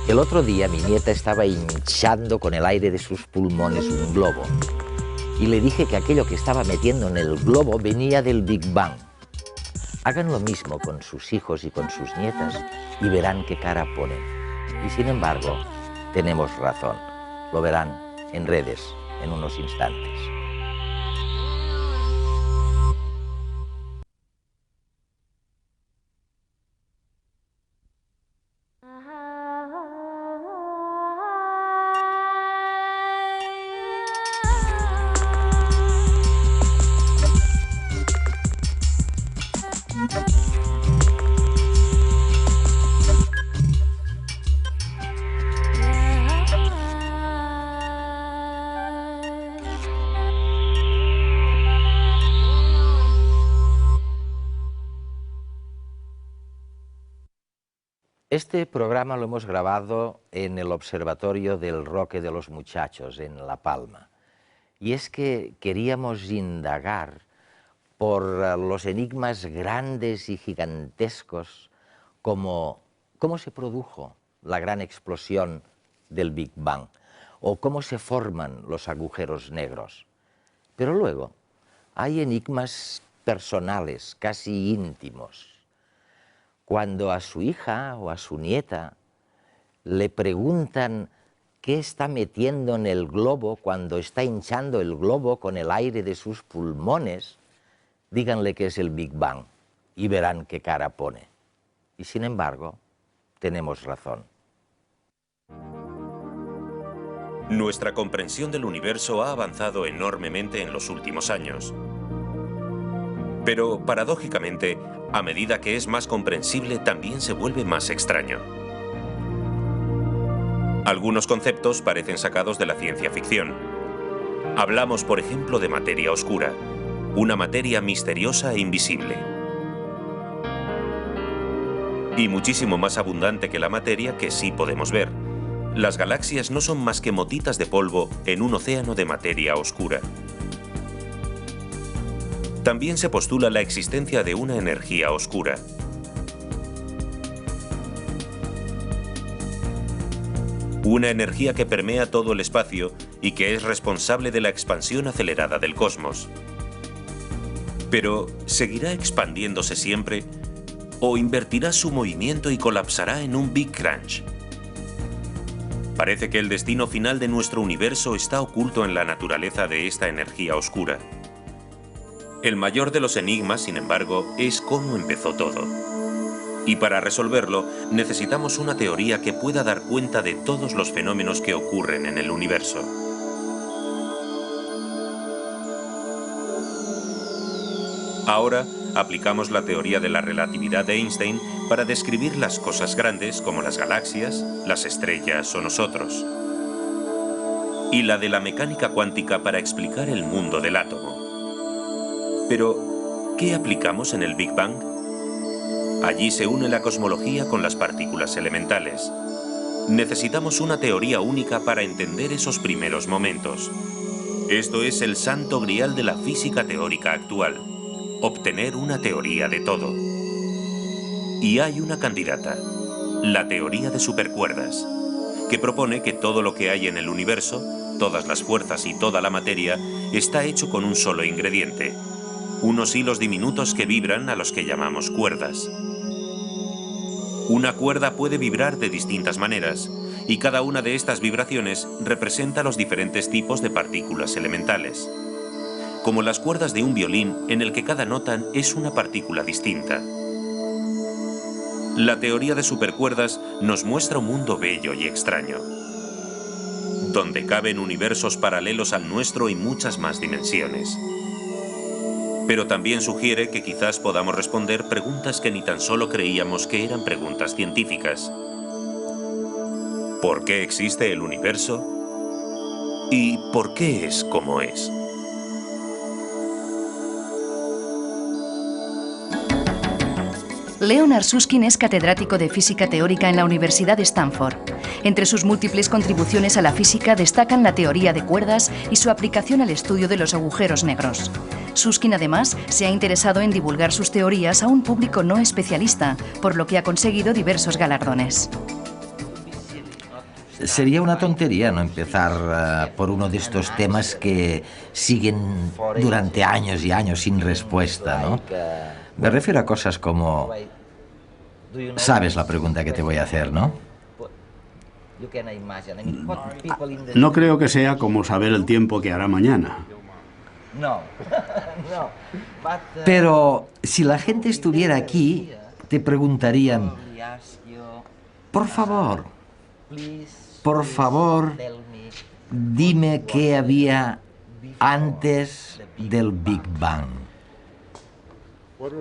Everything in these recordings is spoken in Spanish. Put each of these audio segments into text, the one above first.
El otro día mi nieta estaba hinchando con el aire de sus pulmones un globo y le dije que aquello que estaba metiendo en el globo venía del Big Bang. Hagan lo mismo con sus hijos y con sus nietas y verán qué cara ponen. Y sin embargo, tenemos razón. Lo verán en redes en unos instantes. Este programa lo hemos grabado en el Observatorio del Roque de los Muchachos, en La Palma. Y es que queríamos indagar por los enigmas grandes y gigantescos, como cómo se produjo la gran explosión del Big Bang, o cómo se forman los agujeros negros. Pero luego hay enigmas personales, casi íntimos. Cuando a su hija o a su nieta le preguntan qué está metiendo en el globo cuando está hinchando el globo con el aire de sus pulmones, díganle que es el Big Bang y verán qué cara pone. Y sin embargo, tenemos razón. Nuestra comprensión del universo ha avanzado enormemente en los últimos años. Pero, paradójicamente, a medida que es más comprensible, también se vuelve más extraño. Algunos conceptos parecen sacados de la ciencia ficción. Hablamos, por ejemplo, de materia oscura, una materia misteriosa e invisible. Y muchísimo más abundante que la materia que sí podemos ver. Las galaxias no son más que motitas de polvo en un océano de materia oscura. También se postula la existencia de una energía oscura. Una energía que permea todo el espacio y que es responsable de la expansión acelerada del cosmos. Pero, ¿seguirá expandiéndose siempre? ¿O invertirá su movimiento y colapsará en un Big Crunch? Parece que el destino final de nuestro universo está oculto en la naturaleza de esta energía oscura. El mayor de los enigmas, sin embargo, es cómo empezó todo. Y para resolverlo, necesitamos una teoría que pueda dar cuenta de todos los fenómenos que ocurren en el universo. Ahora, aplicamos la teoría de la relatividad de Einstein para describir las cosas grandes como las galaxias, las estrellas o nosotros. Y la de la mecánica cuántica para explicar el mundo del átomo. Pero, ¿qué aplicamos en el Big Bang? Allí se une la cosmología con las partículas elementales. Necesitamos una teoría única para entender esos primeros momentos. Esto es el santo grial de la física teórica actual. Obtener una teoría de todo. Y hay una candidata, la teoría de supercuerdas, que propone que todo lo que hay en el universo, todas las fuerzas y toda la materia, está hecho con un solo ingrediente, unos hilos diminutos que vibran a los que llamamos cuerdas. Una cuerda puede vibrar de distintas maneras, y cada una de estas vibraciones representa los diferentes tipos de partículas elementales, como las cuerdas de un violín en el que cada nota es una partícula distinta. La teoría de supercuerdas nos muestra un mundo bello y extraño, donde caben universos paralelos al nuestro y muchas más dimensiones. Pero también sugiere que quizás podamos responder preguntas que ni tan solo creíamos que eran preguntas científicas. ¿Por qué existe el universo? ¿Y por qué es como es? Leonard Susskind es catedrático de física teórica en la Universidad de Stanford. Entre sus múltiples contribuciones a la física destacan la teoría de cuerdas y su aplicación al estudio de los agujeros negros. Susskind además se ha interesado en divulgar sus teorías a un público no especialista, por lo que ha conseguido diversos galardones. Sería una tontería no empezar por uno de estos temas que siguen durante años y años sin respuesta, ¿no? Me refiero a cosas como... Sabes la pregunta que te voy a hacer, ¿no? No creo que sea como saber el tiempo que hará mañana. Pero si la gente estuviera aquí, te preguntarían, por favor, dime qué había antes del Big Bang.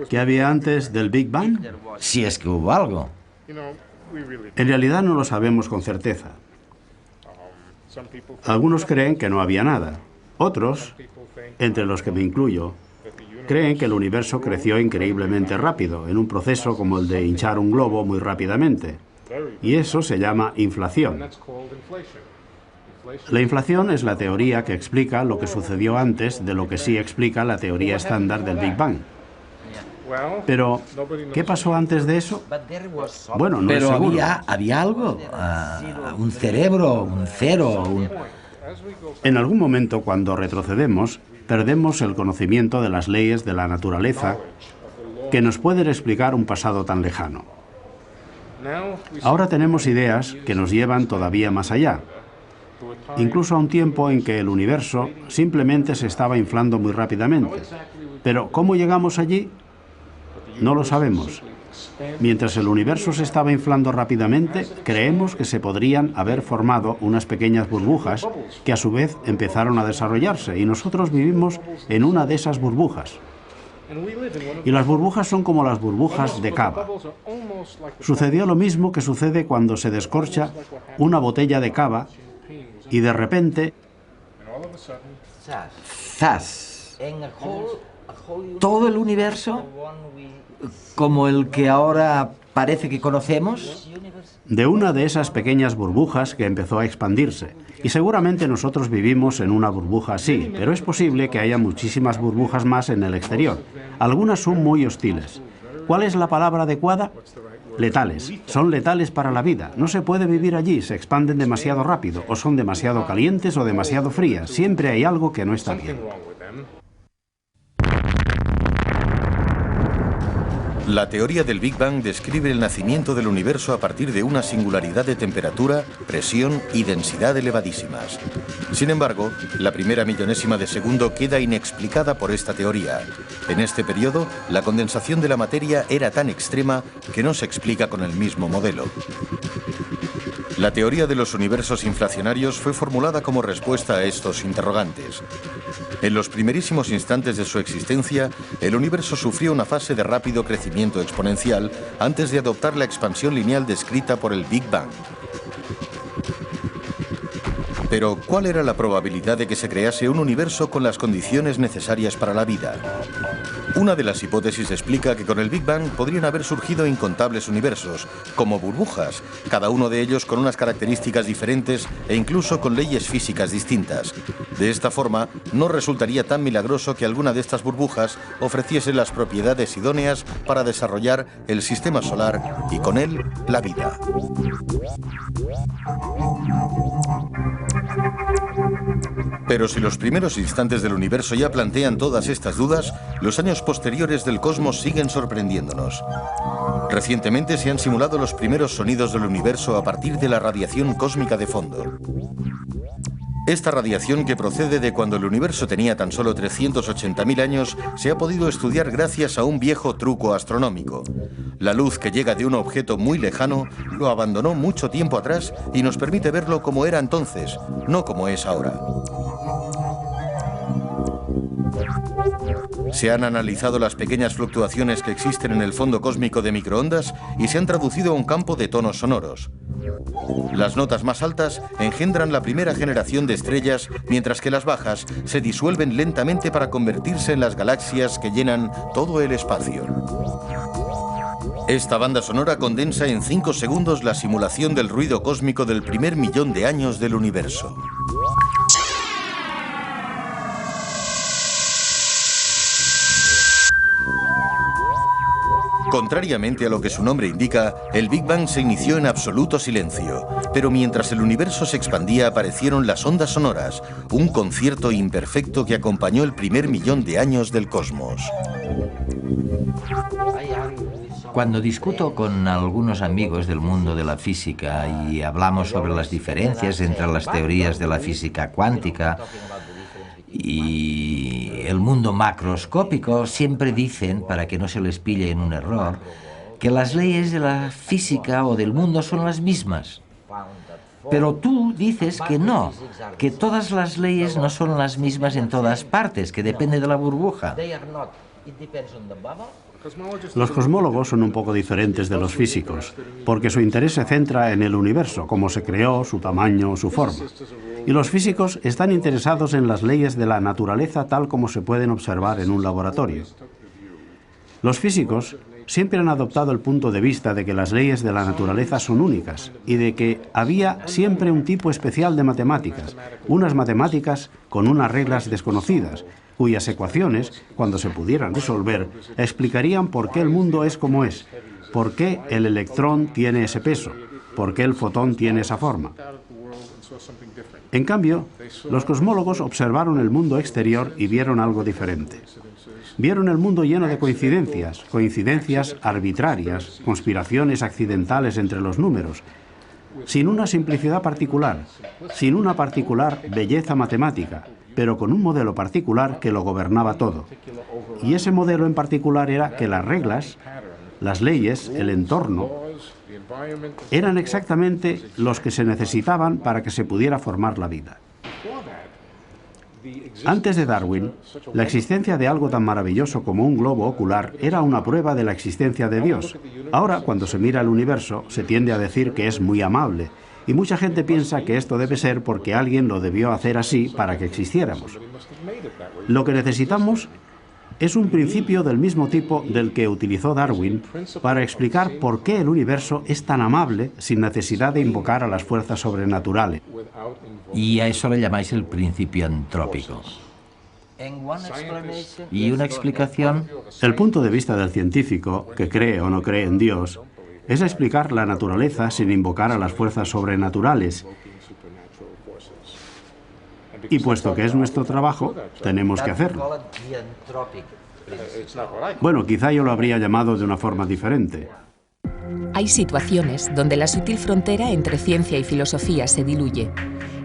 ¿Qué había antes del Big Bang? Si es que hubo algo. En realidad no lo sabemos con certeza. Algunos creen que no había nada. Otros, entre los que me incluyo, creen que el universo creció increíblemente rápido, en un proceso como el de hinchar un globo muy rápidamente. Y eso se llama inflación. La inflación es la teoría que explica lo que sucedió antes de lo que sí explica la teoría estándar del Big Bang. Pero, ¿qué pasó antes de eso? Bueno, no es seguro. Había algo, un cerebro, un cero, En algún momento, cuando retrocedemos, perdemos el conocimiento de las leyes de la naturaleza que nos pueden explicar un pasado tan lejano. Ahora tenemos ideas que nos llevan todavía más allá, incluso a un tiempo en que el universo simplemente se estaba inflando muy rápidamente. Pero, ¿cómo llegamos allí? No lo sabemos. Mientras el universo se estaba inflando rápidamente, creemos que se podrían haber formado unas pequeñas burbujas que a su vez empezaron a desarrollarse y nosotros vivimos en una de esas burbujas. Y las burbujas son como las burbujas de cava. Sucedió lo mismo que sucede cuando se descorcha una botella de cava y de repente... ¡zas! Todo el universo, como el que ahora parece que conocemos. De una de esas pequeñas burbujas que empezó a expandirse. Y seguramente nosotros vivimos en una burbuja así, pero es posible que haya muchísimas burbujas más en el exterior. Algunas son muy hostiles. ¿Cuál es la palabra adecuada? Letales. Son letales para la vida. No se puede vivir allí, se expanden demasiado rápido, o son demasiado calientes o demasiado frías. Siempre hay algo que no está bien. La teoría del Big Bang describe el nacimiento del universo a partir de una singularidad de temperatura, presión y densidad elevadísimas. Sin embargo, la primera millonésima de segundo queda inexplicada por esta teoría. En este periodo, la condensación de la materia era tan extrema que no se explica con el mismo modelo. La teoría de los universos inflacionarios fue formulada como respuesta a estos interrogantes. En los primerísimos instantes de su existencia, el universo sufrió una fase de rápido crecimiento exponencial antes de adoptar la expansión lineal descrita por el Big Bang. Pero, ¿cuál era la probabilidad de que se crease un universo con las condiciones necesarias para la vida? Una de las hipótesis explica que con el Big Bang podrían haber surgido incontables universos, como burbujas, cada uno de ellos con unas características diferentes e incluso con leyes físicas distintas. De esta forma, no resultaría tan milagroso que alguna de estas burbujas ofreciese las propiedades idóneas para desarrollar el sistema solar y con él la vida. Pero si los primeros instantes del universo ya plantean todas estas dudas, los años posteriores del cosmos siguen sorprendiéndonos. Recientemente se han simulado los primeros sonidos del universo a partir de la radiación cósmica de fondo. Esta radiación, que procede de cuando el universo tenía tan solo 380.000 años, se ha podido estudiar gracias a un viejo truco astronómico. La luz que llega de un objeto muy lejano lo abandonó mucho tiempo atrás y nos permite verlo como era entonces, no como es ahora. Se han analizado las pequeñas fluctuaciones que existen en el fondo cósmico de microondas y se han traducido a un campo de tonos sonoros. Las notas más altas engendran la primera generación de estrellas, mientras que las bajas se disuelven lentamente para convertirse en las galaxias que llenan todo el espacio. Esta banda sonora condensa en 5 segundos la simulación del ruido cósmico del primer millón de años del universo. Contrariamente a lo que su nombre indica, el Big Bang se inició en absoluto silencio, pero mientras el universo se expandía aparecieron las ondas sonoras, un concierto imperfecto que acompañó el primer millón de años del cosmos. Cuando discuto con algunos amigos del mundo de la física y hablamos sobre las diferencias entre las teorías de la física cuántica y el mundo macroscópico, siempre dicen, para que no se les pille en un error, que las leyes de la física o del mundo son las mismas. Pero tú dices que no, que todas las leyes no son las mismas en todas partes, que depende de la burbuja. Los cosmólogos son un poco diferentes de los físicos, porque su interés se centra en el universo, cómo se creó, su tamaño, su forma. Y los físicos están interesados en las leyes de la naturaleza tal como se pueden observar en un laboratorio. Los físicos siempre han adoptado el punto de vista de que las leyes de la naturaleza son únicas y de que había siempre un tipo especial de matemáticas, unas matemáticas con unas reglas desconocidas, cuyas ecuaciones, cuando se pudieran resolver, explicarían por qué el mundo es como es, por qué el electrón tiene ese peso, por qué el fotón tiene esa forma. En cambio, los cosmólogos observaron el mundo exterior y vieron algo diferente. Vieron el mundo lleno de coincidencias, coincidencias arbitrarias, conspiraciones accidentales entre los números, sin una simplicidad particular, sin una particular belleza matemática, pero con un modelo particular que lo gobernaba todo. Y ese modelo en particular era que las reglas, las leyes, el entorno, eran exactamente los que se necesitaban para que se pudiera formar la vida. Antes de Darwin, la existencia de algo tan maravilloso como un globo ocular era una prueba de la existencia de Dios. Ahora, cuando se mira el universo, se tiende a decir que es muy amable, y mucha gente piensa que esto debe ser porque alguien lo debió hacer así para que existiéramos. Lo que necesitamos es un principio del mismo tipo del que utilizó Darwin para explicar por qué el universo es tan amable sin necesidad de invocar a las fuerzas sobrenaturales. Y a eso le llamáis el principio antrópico. ¿Y una explicación? El punto de vista del científico, que cree o no cree en Dios, es explicar la naturaleza sin invocar a las fuerzas sobrenaturales. Y puesto que es nuestro trabajo, tenemos que hacerlo. Bueno, quizá yo lo habría llamado de una forma diferente. Hay situaciones donde la sutil frontera entre ciencia y filosofía se diluye.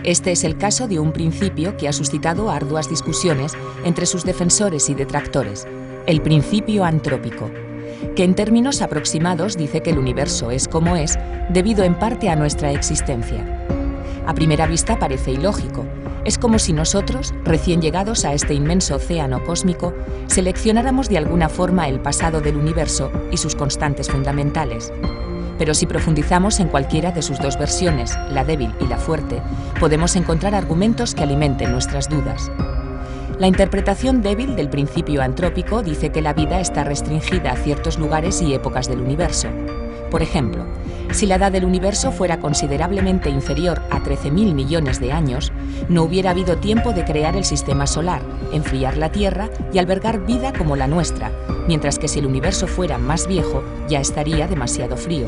Este es el caso de un principio que ha suscitado arduas discusiones entre sus defensores y detractores, el principio antrópico, que en términos aproximados dice que el universo es como es debido en parte a nuestra existencia. A primera vista parece ilógico. Es como si nosotros, recién llegados a este inmenso océano cósmico, seleccionáramos de alguna forma el pasado del universo y sus constantes fundamentales. Pero si profundizamos en cualquiera de sus dos versiones, la débil y la fuerte, podemos encontrar argumentos que alimenten nuestras dudas. La interpretación débil del principio antrópico dice que la vida está restringida a ciertos lugares y épocas del universo. Por ejemplo, si la edad del universo fuera considerablemente inferior a 13.000 millones de años, no hubiera habido tiempo de crear el sistema solar, enfriar la Tierra y albergar vida como la nuestra, mientras que si el universo fuera más viejo, ya estaría demasiado frío.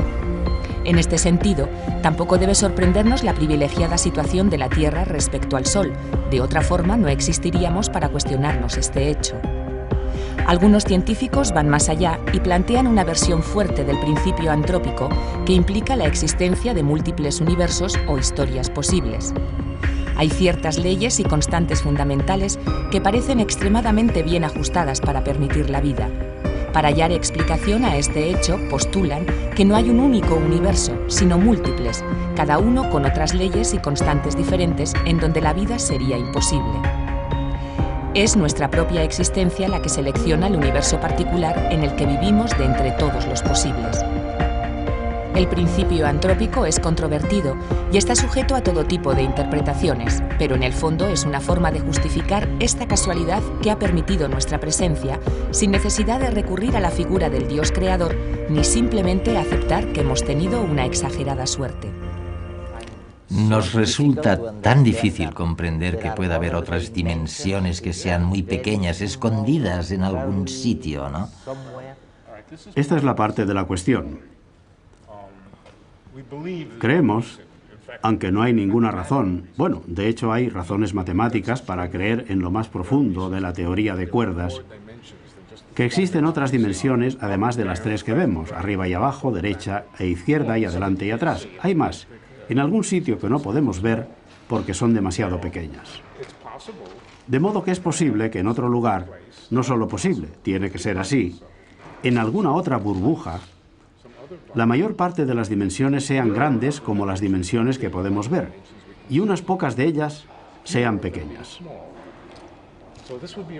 En este sentido, tampoco debe sorprendernos la privilegiada situación de la Tierra respecto al Sol. De otra forma, no existiríamos para cuestionarnos este hecho. Algunos científicos van más allá y plantean una versión fuerte del principio antrópico que implica la existencia de múltiples universos o historias posibles. Hay ciertas leyes y constantes fundamentales que parecen extremadamente bien ajustadas para permitir la vida. Para hallar explicación a este hecho, postulan que no hay un único universo, sino múltiples, cada uno con otras leyes y constantes diferentes en donde la vida sería imposible. Es nuestra propia existencia la que selecciona el universo particular en el que vivimos de entre todos los posibles. El principio antrópico es controvertido y está sujeto a todo tipo de interpretaciones, pero en el fondo es una forma de justificar esta casualidad que ha permitido nuestra presencia sin necesidad de recurrir a la figura del Dios creador ni simplemente aceptar que hemos tenido una exagerada suerte. Nos resulta tan difícil comprender que pueda haber otras dimensiones que sean muy pequeñas, escondidas en algún sitio, ¿no? Esta es la parte de la cuestión. Creemos, aunque no hay ninguna razón, bueno, de hecho hay razones matemáticas para creer en lo más profundo de la teoría de cuerdas, que existen otras dimensiones además de las tres que vemos, arriba y abajo, derecha e izquierda y adelante y atrás. Hay más, en algún sitio que no podemos ver porque son demasiado pequeñas. De modo que es posible que en otro lugar, no solo posible, tiene que ser así, en alguna otra burbuja, la mayor parte de las dimensiones sean grandes como las dimensiones que podemos ver, y unas pocas de ellas sean pequeñas.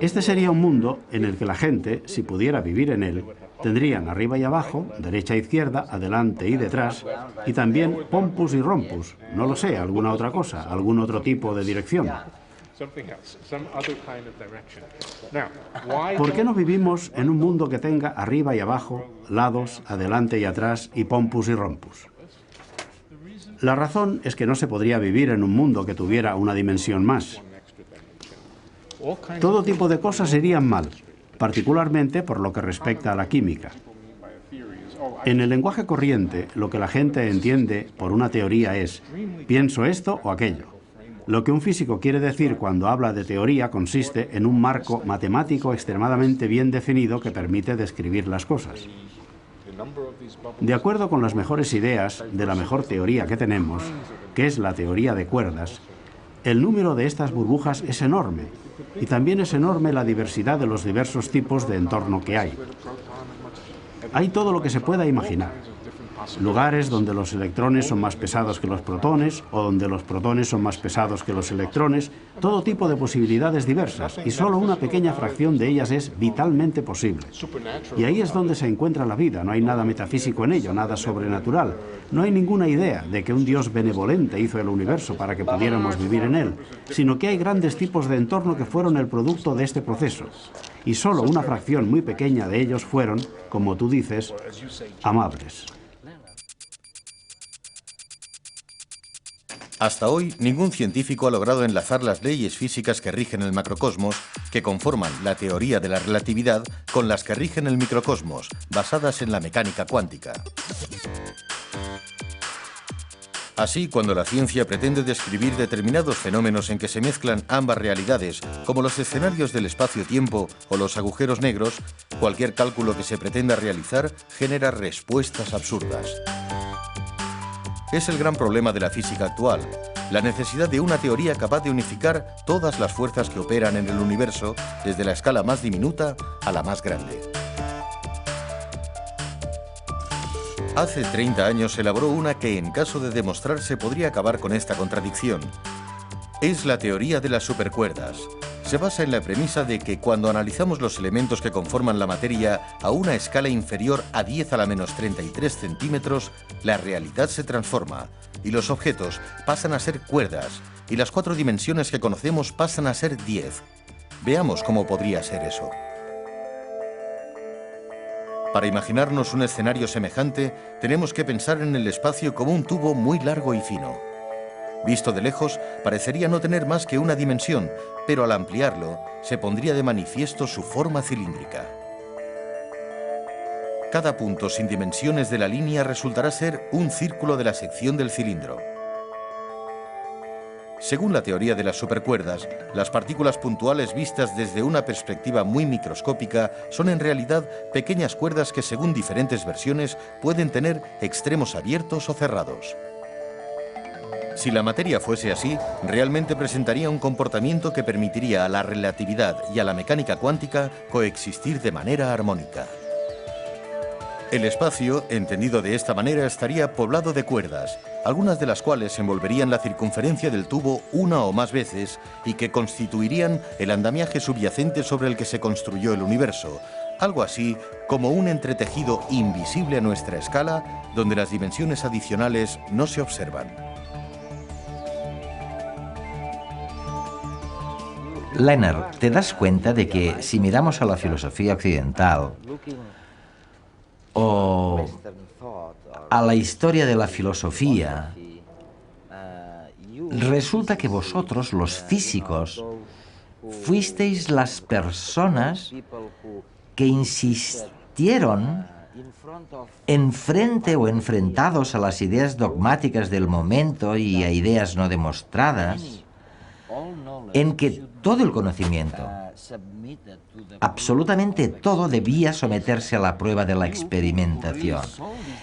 Este sería un mundo en el que la gente, si pudiera vivir en él, tendrían arriba y abajo, derecha e izquierda, adelante y detrás, y también pompus y rompus, no lo sé, alguna otra cosa, algún otro tipo de dirección. ¿Por qué no vivimos en un mundo que tenga arriba y abajo, lados, adelante y atrás y pompus y rompus? La razón es que no se podría vivir en un mundo que tuviera una dimensión más. Todo tipo de cosas irían mal, particularmente por lo que respecta a la química. En el lenguaje corriente, lo que la gente entiende por una teoría es pienso esto o aquello. Lo que un físico quiere decir cuando habla de teoría consiste en un marco matemático extremadamente bien definido que permite describir las cosas. De acuerdo con las mejores ideas de la mejor teoría que tenemos, que es la teoría de cuerdas, el número de estas burbujas es enorme, y también es enorme la diversidad de los diversos tipos de entorno que hay. Hay todo lo que se pueda imaginar. Lugares donde los electrones son más pesados que los protones o donde los protones son más pesados que los electrones, todo tipo de posibilidades diversas, y solo una pequeña fracción de ellas es vitalmente posible. Y ahí es donde se encuentra la vida, no hay nada metafísico en ello, nada sobrenatural. No hay ninguna idea de que un Dios benevolente hizo el universo para que pudiéramos vivir en él, sino que hay grandes tipos de entorno que fueron el producto de este proceso. Y solo una fracción muy pequeña de ellos fueron, como tú dices, amables. Hasta hoy, ningún científico ha logrado enlazar las leyes físicas que rigen el macrocosmos, que conforman la teoría de la relatividad, con las que rigen el microcosmos, basadas en la mecánica cuántica. Así, cuando la ciencia pretende describir determinados fenómenos en que se mezclan ambas realidades, como los escenarios del espacio-tiempo o los agujeros negros, cualquier cálculo que se pretenda realizar genera respuestas absurdas. Es el gran problema de la física actual, la necesidad de una teoría capaz de unificar todas las fuerzas que operan en el universo, desde la escala más diminuta a la más grande. Hace 30 años se elaboró una que, en caso de demostrarse, podría acabar con esta contradicción. Es la teoría de las supercuerdas. Se basa en la premisa de que cuando analizamos los elementos que conforman la materia a una escala inferior a 10 a la menos 33 centímetros, la realidad se transforma y los objetos pasan a ser cuerdas y las 4 dimensiones que conocemos pasan a ser 10. Veamos cómo podría ser eso. Para imaginarnos un escenario semejante, tenemos que pensar en el espacio como un tubo muy largo y fino. Visto de lejos, parecería no tener más que una dimensión, pero al ampliarlo, se pondría de manifiesto su forma cilíndrica. Cada punto sin dimensiones de la línea resultará ser un círculo de la sección del cilindro. Según la teoría de las supercuerdas, las partículas puntuales vistas desde una perspectiva muy microscópica son en realidad pequeñas cuerdas que, según diferentes versiones, pueden tener extremos abiertos o cerrados. Si la materia fuese así, realmente presentaría un comportamiento que permitiría a la relatividad y a la mecánica cuántica coexistir de manera armónica. El espacio, entendido de esta manera, estaría poblado de cuerdas, algunas de las cuales envolverían la circunferencia del tubo una o más veces y que constituirían el andamiaje subyacente sobre el que se construyó el universo, algo así como un entretejido invisible a nuestra escala, donde las dimensiones adicionales no se observan. Leonard, ¿te das cuenta de que si miramos a la filosofía occidental o a la historia de la filosofía, resulta que vosotros, los físicos, fuisteis las personas que insistieron enfrente o enfrentados a las ideas dogmáticas del momento y a ideas no demostradas, en que todo el conocimiento, absolutamente todo, debía someterse a la prueba de la experimentación.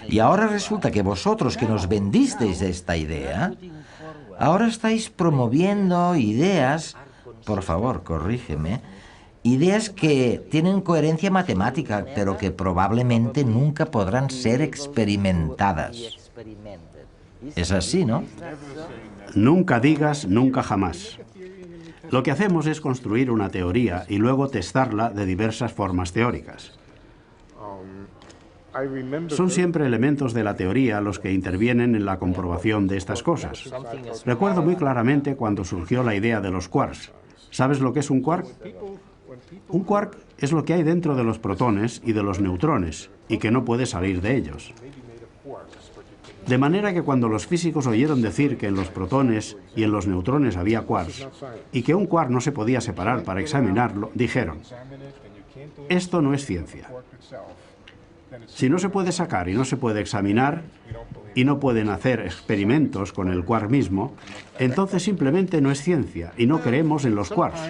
Y ahora resulta que vosotros, que nos vendisteis esta idea, ahora estáis promoviendo ideas, por favor, corrígeme, ideas que tienen coherencia matemática, pero que probablemente nunca podrán ser experimentadas. Es así, ¿no? Nunca digas nunca jamás. Lo que hacemos es construir una teoría y luego testarla de diversas formas teóricas. Son siempre elementos de la teoría los que intervienen en la comprobación de estas cosas. Recuerdo muy claramente cuando surgió la idea de los quarks. ¿Sabes lo que es un quark? Un quark es lo que hay dentro de los protones y de los neutrones, y que no puede salir de ellos. De manera que cuando los físicos oyeron decir que en los protones y en los neutrones había quarks, y que un quark no se podía separar para examinarlo, dijeron: esto no es ciencia. Si no se puede sacar y no se puede examinar, y no pueden hacer experimentos con el quark mismo, entonces simplemente no es ciencia y no creemos en los quarks,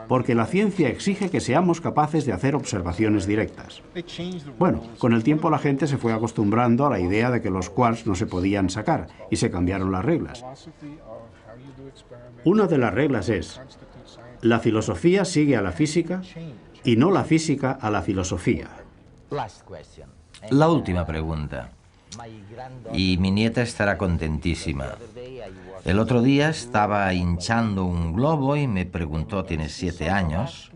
porque la ciencia exige que seamos capaces de hacer observaciones directas. Bueno, con el tiempo la gente se fue acostumbrando a la idea de que los quarks no se podían sacar y se cambiaron las reglas. Una de las reglas es: la filosofía sigue a la física y no la física a la filosofía. La última pregunta. Y mi nieta estará contentísima. El otro día estaba hinchando un globo y me preguntó, tiene 7 años,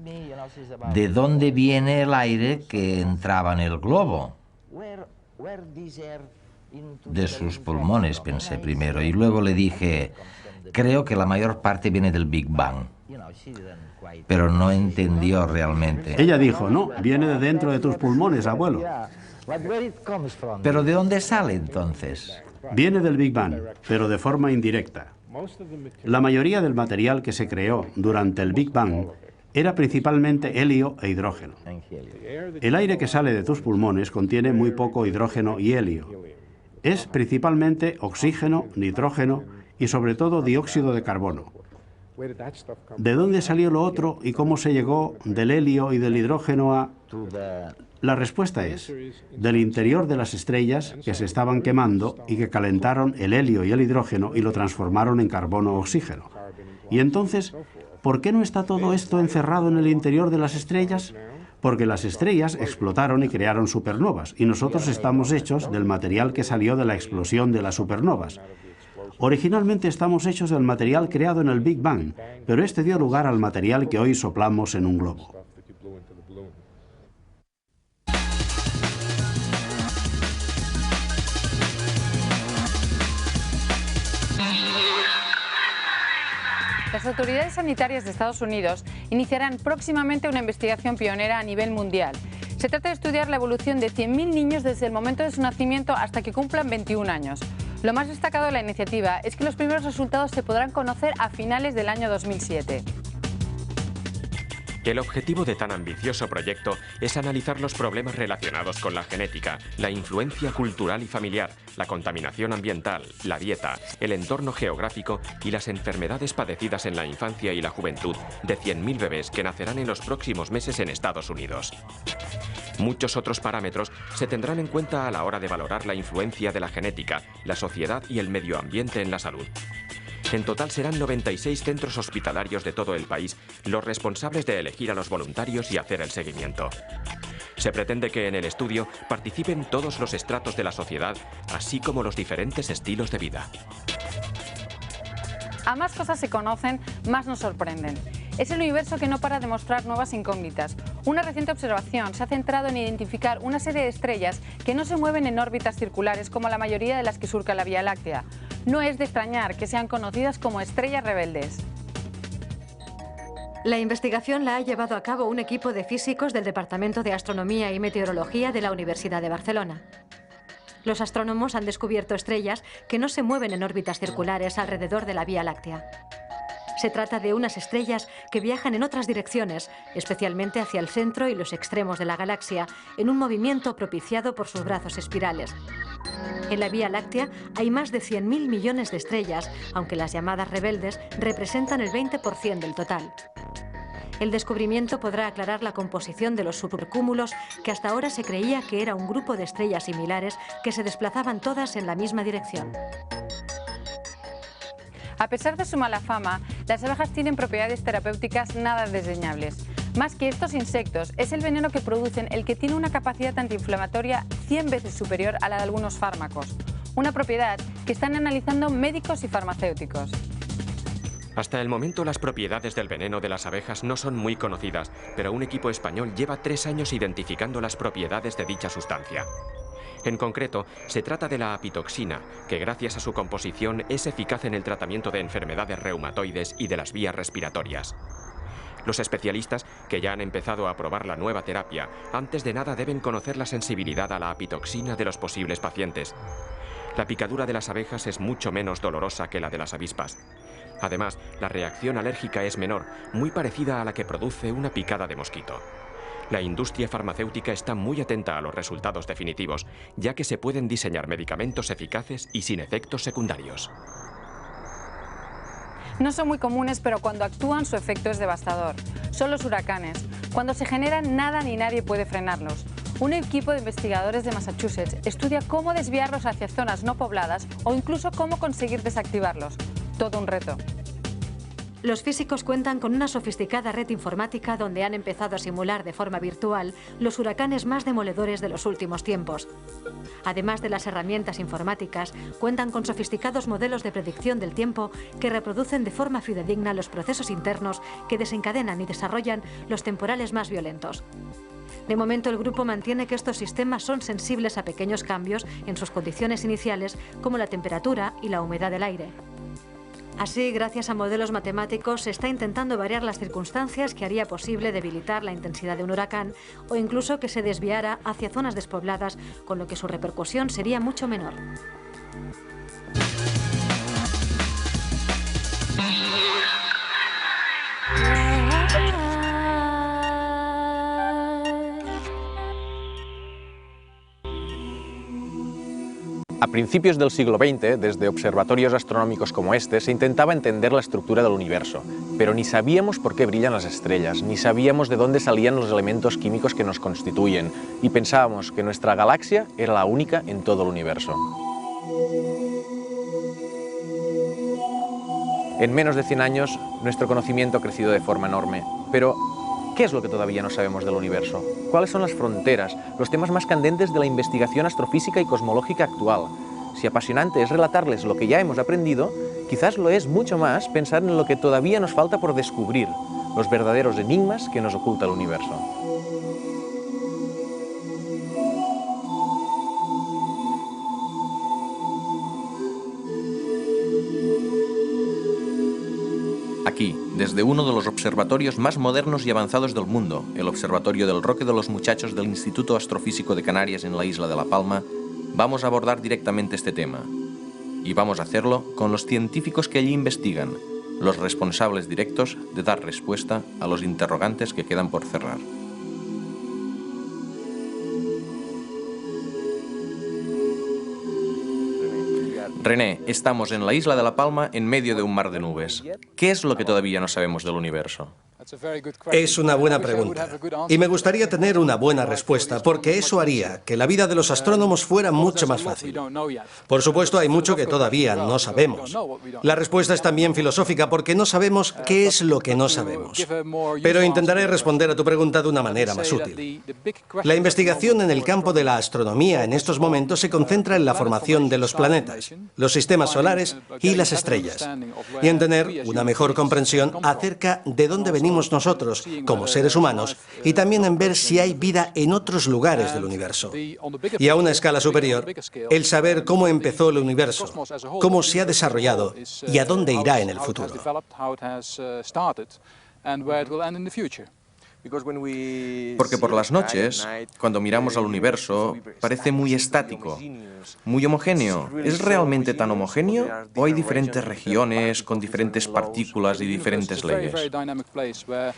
¿de dónde viene el aire que entraba en el globo? De sus pulmones, pensé primero, y luego le dije, creo que la mayor parte viene del Big Bang. Pero no entendió realmente. Ella dijo, no, viene de dentro de tus pulmones, abuelo. ¿Pero de dónde sale entonces? Viene del Big Bang, pero de forma indirecta. La mayoría del material que se creó durante el Big Bang era principalmente helio e hidrógeno. El aire que sale de tus pulmones contiene muy poco hidrógeno y helio. Es principalmente oxígeno, nitrógeno y sobre todo dióxido de carbono. ¿De dónde salió lo otro y cómo se llegó del helio y del hidrógeno a...? La respuesta es, del interior de las estrellas que se estaban quemando y que calentaron el helio y el hidrógeno y lo transformaron en carbono o oxígeno. Y entonces, ¿por qué no está todo esto encerrado en el interior de las estrellas? Porque las estrellas explotaron y crearon supernovas, y nosotros estamos hechos del material que salió de la explosión de las supernovas. Originalmente estamos hechos del material creado en el Big Bang, pero este dio lugar al material que hoy soplamos en un globo. Las autoridades sanitarias de Estados Unidos iniciarán próximamente una investigación pionera a nivel mundial. Se trata de estudiar la evolución de 100.000 niños desde el momento de su nacimiento hasta que cumplan 21 años. Lo más destacado de la iniciativa es que los primeros resultados se podrán conocer a finales del año 2007. El objetivo de tan ambicioso proyecto es analizar los problemas relacionados con la genética, la influencia cultural y familiar, la contaminación ambiental, la dieta, el entorno geográfico y las enfermedades padecidas en la infancia y la juventud de 100.000 bebés que nacerán en los próximos meses en Estados Unidos. Muchos otros parámetros se tendrán en cuenta a la hora de valorar la influencia de la genética, la sociedad y el medio ambiente en la salud. En total serán 96 centros hospitalarios de todo el país los responsables de elegir a los voluntarios y hacer el seguimiento. Se pretende que en el estudio participen todos los estratos de la sociedad, así como los diferentes estilos de vida. A más cosas se conocen, más nos sorprenden. Es el universo que no para de mostrar nuevas incógnitas. Una reciente observación se ha centrado en identificar una serie de estrellas que no se mueven en órbitas circulares como la mayoría de las que surca la Vía Láctea. No es de extrañar que sean conocidas como estrellas rebeldes. La investigación la ha llevado a cabo un equipo de físicos del Departamento de Astronomía y Meteorología de la Universidad de Barcelona. Los astrónomos han descubierto estrellas que no se mueven en órbitas circulares alrededor de la Vía Láctea. Se trata de unas estrellas que viajan en otras direcciones, especialmente hacia el centro y los extremos de la galaxia, en un movimiento propiciado por sus brazos espirales. En la Vía Láctea hay más de 100.000 millones de estrellas, aunque las llamadas rebeldes representan el 20% del total. El descubrimiento podrá aclarar la composición de los supercúmulos que hasta ahora se creía que era un grupo de estrellas similares que se desplazaban todas en la misma dirección. A pesar de su mala fama, las abejas tienen propiedades terapéuticas nada desdeñables. Más que estos insectos, es el veneno que producen el que tiene una capacidad antiinflamatoria 100 veces superior a la de algunos fármacos. Una propiedad que están analizando médicos y farmacéuticos. Hasta el momento las propiedades del veneno de las abejas no son muy conocidas, pero un equipo español lleva 3 años identificando las propiedades de dicha sustancia. En concreto, se trata de la apitoxina, que gracias a su composición es eficaz en el tratamiento de enfermedades reumatoides y de las vías respiratorias. Los especialistas, que ya han empezado a probar la nueva terapia, antes de nada deben conocer la sensibilidad a la apitoxina de los posibles pacientes. La picadura de las abejas es mucho menos dolorosa que la de las avispas. Además, la reacción alérgica es menor, muy parecida a la que produce una picada de mosquito. La industria farmacéutica está muy atenta a los resultados definitivos, ya que se pueden diseñar medicamentos eficaces y sin efectos secundarios. No son muy comunes, pero cuando actúan su efecto es devastador. Son los huracanes. Cuando se generan, nada ni nadie puede frenarlos. Un equipo de investigadores de Massachusetts estudia cómo desviarlos hacia zonas no pobladas o incluso cómo conseguir desactivarlos. Todo un reto. Los físicos cuentan con una sofisticada red informática donde han empezado a simular de forma virtual los huracanes más demoledores de los últimos tiempos. Además de las herramientas informáticas, cuentan con sofisticados modelos de predicción del tiempo que reproducen de forma fidedigna los procesos internos que desencadenan y desarrollan los temporales más violentos. De momento, el grupo mantiene que estos sistemas son sensibles a pequeños cambios en sus condiciones iniciales, como la temperatura y la humedad del aire. Así, gracias a modelos matemáticos, se está intentando variar las circunstancias que haría posible debilitar la intensidad de un huracán o incluso que se desviara hacia zonas despobladas, con lo que su repercusión sería mucho menor. A principios del siglo XX, desde observatorios astronómicos como este, se intentaba entender la estructura del universo, pero ni sabíamos por qué brillan las estrellas, ni sabíamos de dónde salían los elementos químicos que nos constituyen, y pensábamos que nuestra galaxia era la única en todo el universo. En menos de 100 años, nuestro conocimiento ha crecido de forma enorme, pero ¿qué es lo que todavía no sabemos del universo? ¿Cuáles son las fronteras, los temas más candentes de la investigación astrofísica y cosmológica actual? Si apasionante es relatarles lo que ya hemos aprendido, quizás lo es mucho más pensar en lo que todavía nos falta por descubrir, los verdaderos enigmas que nos oculta el universo. Aquí, desde uno de los observatorios más modernos y avanzados del mundo, el Observatorio del Roque de los Muchachos del Instituto Astrofísico de Canarias en la isla de La Palma, vamos a abordar directamente este tema. Y vamos a hacerlo con los científicos que allí investigan, los responsables directos de dar respuesta a los interrogantes que quedan por cerrar. René, estamos en la isla de La Palma en medio de un mar de nubes. ¿Qué es lo que todavía no sabemos del universo? Es una buena pregunta. Y me gustaría tener una buena respuesta, porque eso haría que la vida de los astrónomos fuera mucho más fácil. Por supuesto, hay mucho que todavía no sabemos. La respuesta es también filosófica, porque no sabemos qué es lo que no sabemos. Pero intentaré responder a tu pregunta de una manera más útil. La investigación en el campo de la astronomía en estos momentos se concentra en la formación de los planetas, los sistemas solares y las estrellas, y en tener una mejor comprensión acerca de dónde venimos nosotros como seres humanos y también en ver si hay vida en otros lugares del universo. Y a una escala superior, el saber cómo empezó el universo, cómo se ha desarrollado y a dónde irá en el futuro. Porque por las noches, cuando miramos al universo, parece muy estático, muy homogéneo. ¿Es realmente tan homogéneo o hay diferentes regiones con diferentes partículas y diferentes leyes?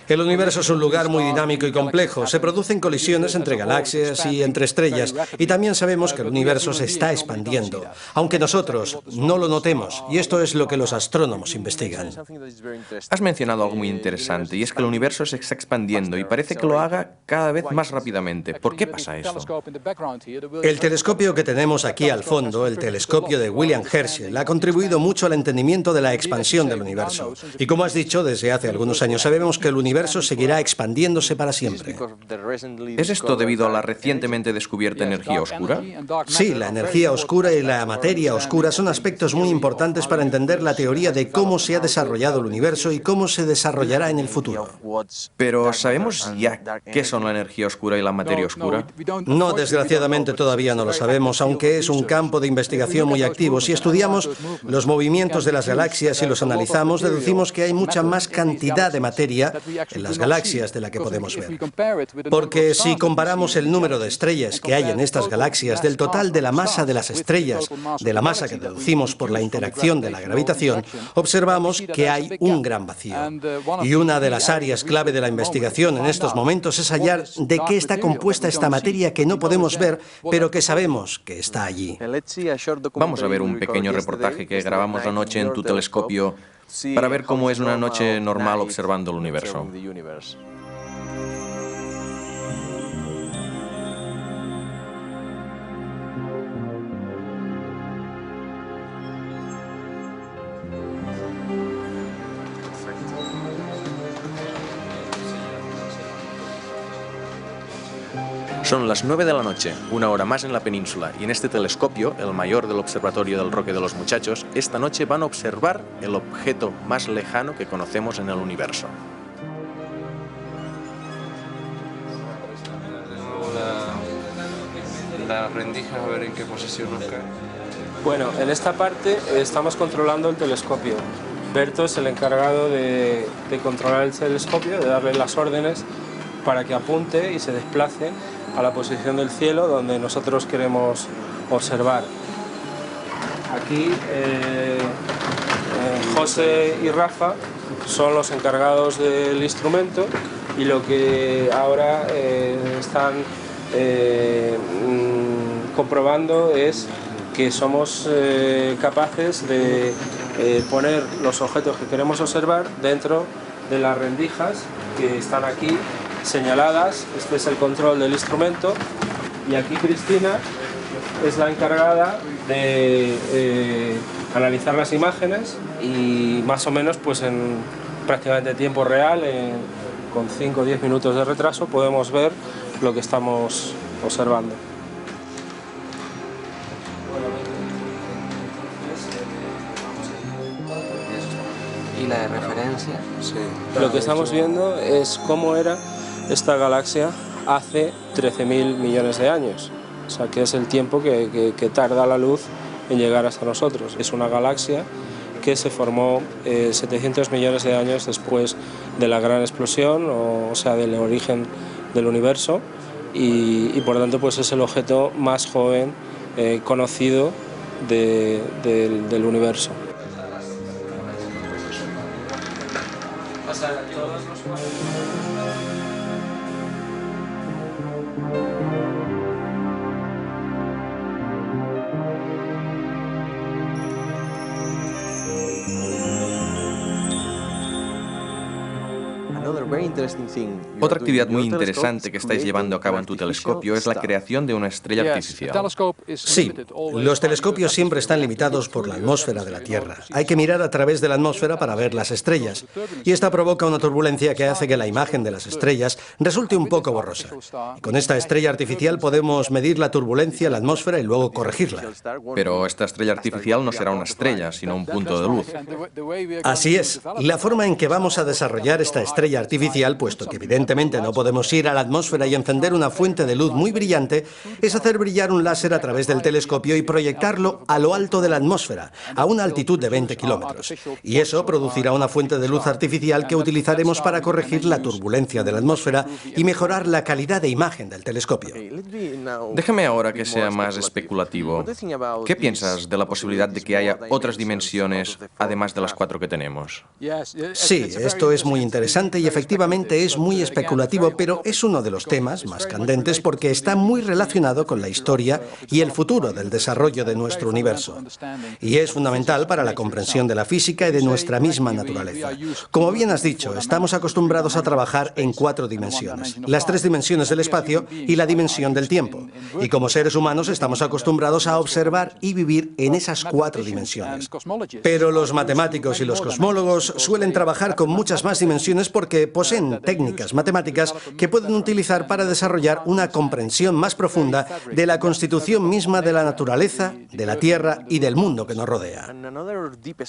El universo es un lugar muy dinámico y complejo. Se producen colisiones entre galaxias y entre estrellas. Y también sabemos que el universo se está expandiendo, aunque nosotros no lo notemos. Y esto es lo que los astrónomos investigan. Has mencionado algo muy interesante, y es que el universo se está expandiendo y parece que lo haga cada vez más rápidamente. ¿Por qué pasa eso? El telescopio que tenemos aquí al fondo, el telescopio de William Herschel, ha contribuido mucho al entendimiento de la expansión del universo. Y como has dicho, desde hace algunos años sabemos que el universo seguirá expandiéndose para siempre. ¿Es esto debido a la recientemente descubierta energía oscura? Sí, la energía oscura y la materia oscura son aspectos muy importantes para entender la teoría de cómo se ha desarrollado el universo y cómo se desarrollará en el futuro. Pero ¿sabemos ya qué son la energía oscura y la materia oscura? No, desgraciadamente todavía no lo sabemos, aunque es un campo de investigación muy activo. Si estudiamos los movimientos de las galaxias y los analizamos, deducimos que hay mucha más cantidad de materia en las galaxias de la que podemos ver. Porque si comparamos el número de estrellas que hay en estas galaxias del total de la masa de las estrellas, de la masa que deducimos por la interacción de la gravitación, observamos que hay un gran vacío. Y una de las áreas clave de la investigación en estos momentos es hallar de qué está compuesta esta materia que no podemos ver, pero que sabemos que está allí. Vamos a ver un pequeño reportaje que grabamos anoche en tu telescopio para ver cómo es una noche normal observando el universo. Son las 9 de la noche, una hora más en la península, y en este telescopio, el mayor del observatorio del Roque de los Muchachos, esta noche van a observar el objeto más lejano que conocemos en el universo. La rendija, a ver en qué posición nos cae. Bueno, en esta parte estamos controlando el telescopio. Berto es el encargado de controlar el telescopio, de darle las órdenes para que apunte y se desplace a la posición del cielo donde nosotros queremos observar. Aquí José y Rafa son los encargados del instrumento y lo que ahora están comprobando es que somos capaces de poner los objetos que queremos observar dentro de las rendijas que están aquí señaladas. Este es el control del instrumento y aquí Cristina es la encargada de analizar las imágenes y más o menos pues en prácticamente tiempo real, con 5 o 10 minutos de retraso, podemos ver lo que estamos observando. ¿Y la de referencia? Sí. Lo que estamos viendo es cómo era esta galaxia hace 13.000 millones de años. O sea, que es el tiempo que tarda la luz en llegar hasta nosotros. Es una galaxia que se formó 700 millones de años después de la gran explosión, o sea, del origen del universo, y por tanto pues es el objeto más joven conocido del universo. Otra actividad muy interesante que estáis llevando a cabo en tu telescopio es la creación de una estrella artificial. Sí, los telescopios siempre están limitados por la atmósfera de la Tierra. Hay que mirar a través de la atmósfera para ver las estrellas, y esta provoca una turbulencia que hace que la imagen de las estrellas resulte un poco borrosa. Y con esta estrella artificial podemos medir la turbulencia en la atmósfera y luego corregirla. Pero esta estrella artificial no será una estrella, sino un punto de luz. Así es. La forma en que vamos a desarrollar esta estrella inteligencia artificial, puesto que evidentemente no podemos ir a la atmósfera y encender una fuente de luz muy brillante, es hacer brillar un láser a través del telescopio y proyectarlo a lo alto de la atmósfera, a una altitud de 20 kilómetros. Y eso producirá una fuente de luz artificial que utilizaremos para corregir la turbulencia de la atmósfera y mejorar la calidad de imagen del telescopio. Déjame ahora que sea más especulativo. ¿Qué piensas de la posibilidad de que haya otras dimensiones además de las 4 que tenemos? Sí, esto es muy interesante y efectivamente es muy especulativo, pero es uno de los temas más candentes porque está muy relacionado con la historia y el futuro del desarrollo de nuestro universo. Y es fundamental para la comprensión de la física y de nuestra misma naturaleza. Como bien has dicho, estamos acostumbrados a trabajar en 4 dimensiones, las 3 dimensiones del espacio y la dimensión del tiempo. Y como seres humanos estamos acostumbrados a observar y vivir en esas 4 dimensiones. Pero los matemáticos y los cosmólogos suelen trabajar con muchas más dimensiones porque poseen técnicas matemáticas que pueden utilizar para desarrollar una comprensión más profunda de la constitución misma de la naturaleza, de la Tierra y del mundo que nos rodea.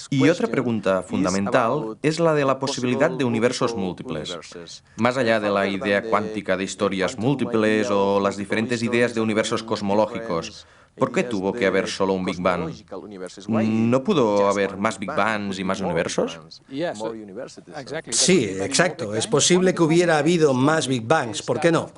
Y otra pregunta fundamental es la de la posibilidad de universos múltiples. Más allá de la idea cuántica de historias múltiples o las diferentes ideas de universos cosmológicos, ¿por qué tuvo que haber solo un Big Bang? ¿No pudo haber más Big Bangs y más universos? Sí, exacto. Es posible que hubiera habido más Big Bangs, ¿por qué no?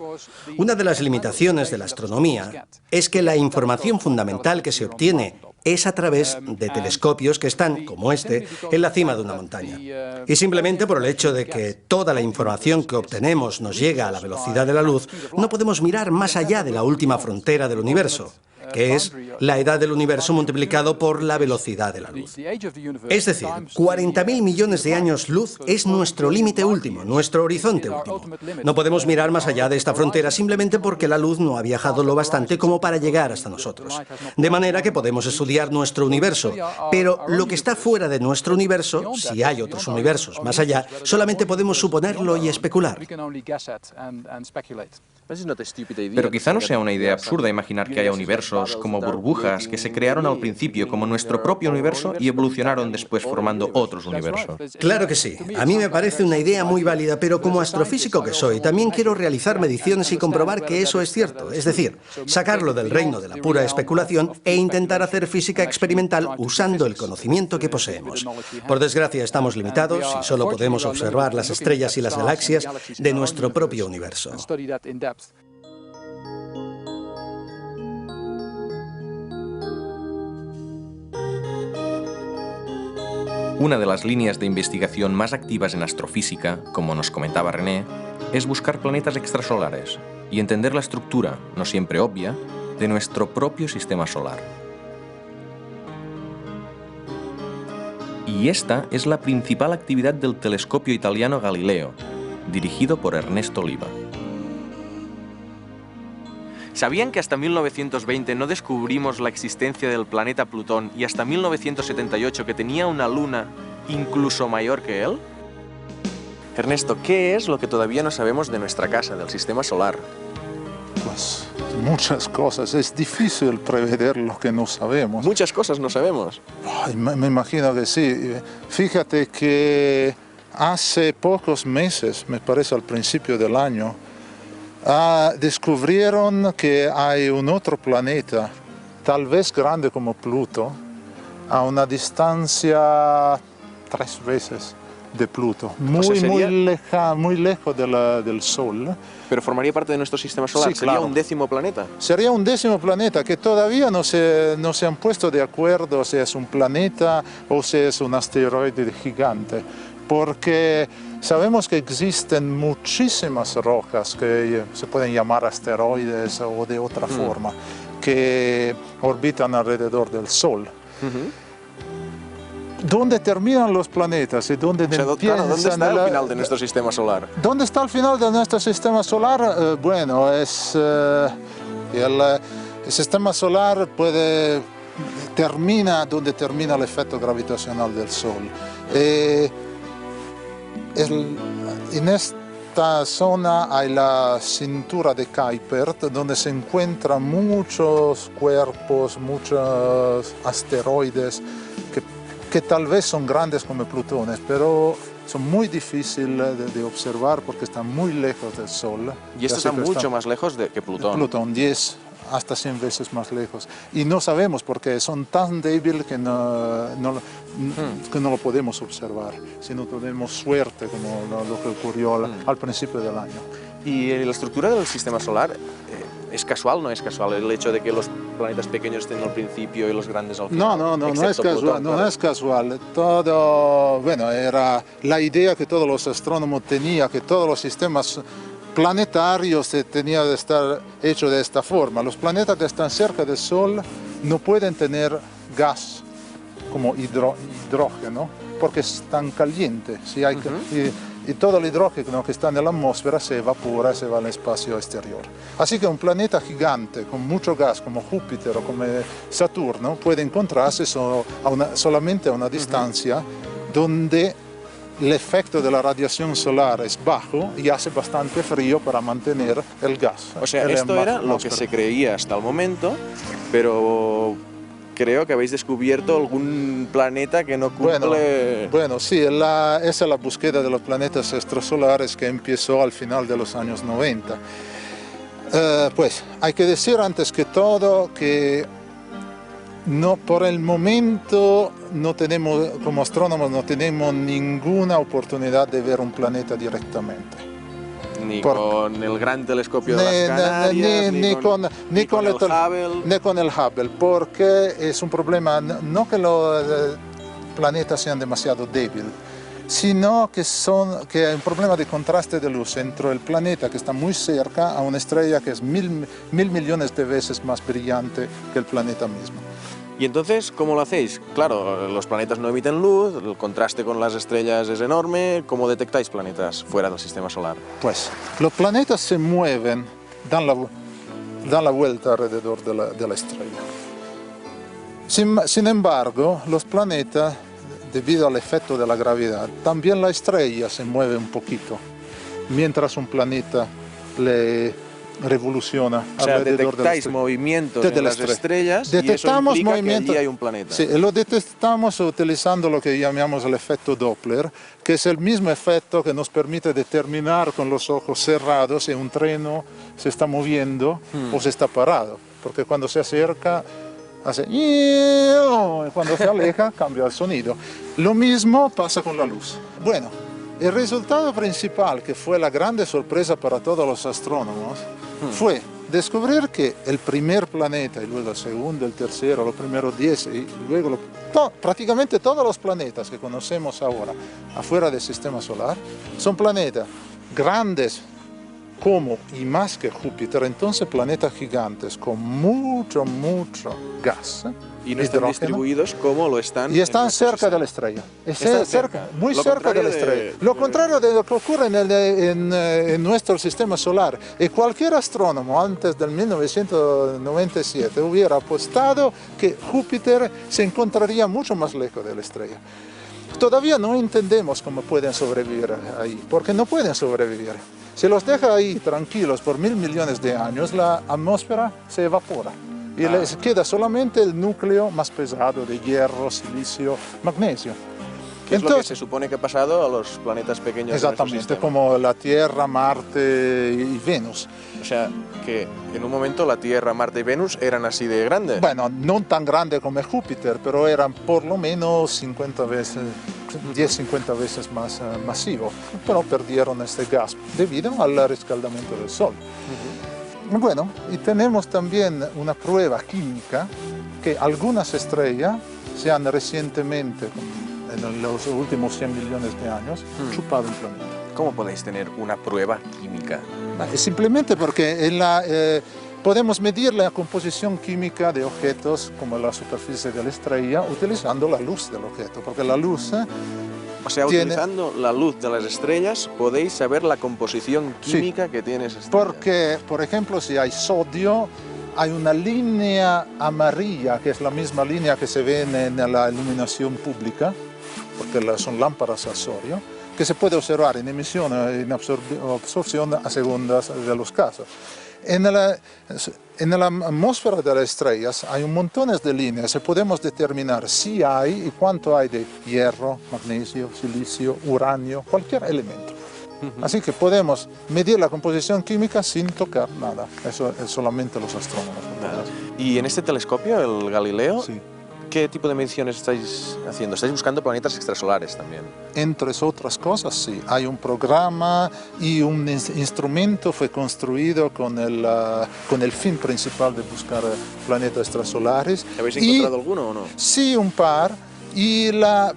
Una de las limitaciones de la astronomía es que la información fundamental que se obtiene es a través de telescopios que están, como este, en la cima de una montaña. Y simplemente por el hecho de que toda la información que obtenemos nos llega a la velocidad de la luz, no podemos mirar más allá de la última frontera del universo, que es la edad del universo multiplicado por la velocidad de la luz. Es decir, 40.000 millones de años luz es nuestro límite último, nuestro horizonte último. No podemos mirar más allá de esta frontera simplemente porque la luz no ha viajado lo bastante como para llegar hasta nosotros. De manera que podemos estudiar nuestro universo, pero lo que está fuera de nuestro universo, si hay otros universos más allá, solamente podemos suponerlo y especular. Pero quizá no sea una idea absurda imaginar que haya universos como burbujas que se crearon al principio como nuestro propio universo y evolucionaron después formando otros universos. Claro que sí. A mí me parece una idea muy válida, pero como astrofísico que soy, también quiero realizar mediciones y comprobar que eso es cierto. Es decir, sacarlo del reino de la pura especulación e intentar hacer física experimental usando el conocimiento que poseemos. Por desgracia, estamos limitados y solo podemos observar las estrellas y las galaxias de nuestro propio universo. Una de las líneas de investigación más activas en astrofísica, como nos comentaba René, es buscar planetas extrasolares y entender la estructura, no siempre obvia, de nuestro propio sistema solar. Y esta es la principal actividad del telescopio italiano Galileo, dirigido por Ernesto Oliva. ¿Sabían que hasta 1920 no descubrimos la existencia del planeta Plutón y hasta 1978 que tenía una luna incluso mayor que él? Ernesto, ¿qué es lo que todavía no sabemos de nuestra casa, del sistema solar? Pues muchas cosas. Es difícil prever lo que no sabemos. Muchas cosas no sabemos. Ay, me imagino que sí. Fíjate que hace pocos meses, me parece al principio del año, descubrieron que hay un otro planeta, tal vez grande como Pluto, a una distancia 3 veces de Pluto, muy lejos del Sol. ¿Pero formaría parte de nuestro sistema solar? Sí, ¿Sería claro. un 10º planeta? Sería un 10º planeta que todavía no se han puesto de acuerdo si es un planeta o si es un asteroide gigante, porque sabemos que existen muchísimas rocas que se pueden llamar asteroides o de otra forma, que orbitan alrededor del Sol. ¿Dónde terminan los planetas y dónde empiezan? ¿Dónde está el final de nuestro sistema solar? ¿Dónde está el final de nuestro sistema solar? Bueno, es el sistema solar termina donde termina el efecto gravitacional del Sol. En esta zona hay la cintura de Kuiper, donde se encuentran muchos cuerpos, muchos asteroides que tal vez son grandes como Plutones, pero son muy difíciles de observar porque están muy lejos del Sol. Y estos están mucho más lejos que Plutón. Plutón, 10 hasta 100 veces más lejos. Y no sabemos por qué, son tan débiles que no lo podemos observar, si no tenemos suerte, como lo que ocurrió al principio del año. ¿Y la estructura del sistema solar es casual o no es casual? El hecho de que los planetas pequeños estén al principio y los grandes al final. No es casual, Plutón, no es casual. Todo, bueno, era la idea que todos los astrónomos tenían, que todos los sistemas planetarios tenían de estar hechos de esta forma. Los planetas que están cerca del Sol no pueden tener gas como hidrógeno porque están calientes. Si hay y todo el hidrógeno que está en la atmósfera se evapora y se va al espacio exterior. Así que un planeta gigante con mucho gas como Júpiter o como Saturno puede encontrarse solamente a una distancia donde el efecto de la radiación solar es bajo y hace bastante frío para mantener el gas. O sea, esto era lo que se creía hasta el momento, pero creo que habéis descubierto algún planeta que no cumple... Bueno, sí, esa es la búsqueda de los planetas extrasolares que empezó al final de los años 90. Pues hay que decir antes que todo que por el momento no tenemos, como astrónomos, no tenemos ninguna oportunidad de ver un planeta directamente. Ni con el gran telescopio de las Canarias, ni con el Hubble, porque es un problema, no que los planetas sean demasiado débiles, sino que hay un problema de contraste de luz entre el planeta que está muy cerca a una estrella que es mil millones de veces más brillante que el planeta mismo. ¿Y entonces cómo lo hacéis? Claro, los planetas no emiten luz, el contraste con las estrellas es enorme. ¿Cómo detectáis planetas fuera del sistema solar? Pues los planetas se mueven, dan la vuelta alrededor de la estrella. Sin embargo, los planetas, debido al efecto de la gravedad, también la estrella se mueve un poquito, mientras un planeta le revoluciona. O sea, detectáis movimientos de las estrellas y eso implica que allí hay un planeta. Sí, lo detectamos utilizando lo que llamamos el efecto Doppler, que es el mismo efecto que nos permite determinar con los ojos cerrados si un tren se está moviendo o se está parado, porque cuando se acerca hace y cuando se aleja cambia el sonido. Lo mismo pasa con la luz. Bueno, el resultado principal, que fue la grande sorpresa para todos los astrónomos, fue descubrir que el primer planeta, y luego el segundo, el tercero, los primeros 10, y luego prácticamente todos los planetas que conocemos ahora afuera del sistema solar, son planetas grandes como y más que Júpiter, entonces planetas gigantes con mucho gas. Y no están distribuidos como lo están. Y están cerca de la estrella. Muy cerca de la estrella. Lo contrario de lo que ocurre en nuestro sistema solar. Y cualquier astrónomo antes del 1997 hubiera apostado que Júpiter se encontraría mucho más lejos de la estrella. Todavía no entendemos cómo pueden sobrevivir ahí, porque no pueden sobrevivir. Si los deja ahí tranquilos por 1000 millones de años, la atmósfera se evapora. Y les queda solamente el núcleo más pesado de hierro, silicio, magnesio. ¿Qué es lo que se supone que ha pasado a los planetas pequeños? Exactamente, como la Tierra, Marte y Venus. O sea, que en un momento la Tierra, Marte y Venus eran así de grandes. Bueno, no tan grandes como Júpiter, pero eran por lo menos 50 veces 10-50 veces más masivos. Pero perdieron este gas debido al rescaldamiento del Sol. Bueno, y tenemos también una prueba química que algunas estrellas se han recientemente, en los últimos 100 millones de años, chupado un planeta. ¿Cómo podéis tener una prueba química? Simplemente porque podemos medir la composición química de objetos como la superficie de la estrella utilizando la luz del objeto, porque la luz... O sea, utilizando la luz de las estrellas podéis saber la composición química que tiene esa estrella. Porque, por ejemplo, si hay sodio, hay una línea amarilla, que es la misma línea que se ve en la iluminación pública, porque son lámparas a sodio. que se puede observar en emisión y en absorción a segundas de los casos. En la atmósfera de las estrellas hay un montón de líneas y podemos determinar si hay y cuánto hay de hierro, magnesio, silicio, uranio, cualquier elemento. Así que podemos medir la composición química sin tocar nada. Eso es solamente los astrónomos. ¿Y en este telescopio, el Galileo, sí, qué tipo de mediciones estáis haciendo? ¿Estáis buscando planetas extrasolares también? Entre otras cosas, sí. Hay un programa y un instrumento fue construido con el fin principal de buscar planetas extrasolares. ¿Habéis encontrado alguno o no? Sí, un par.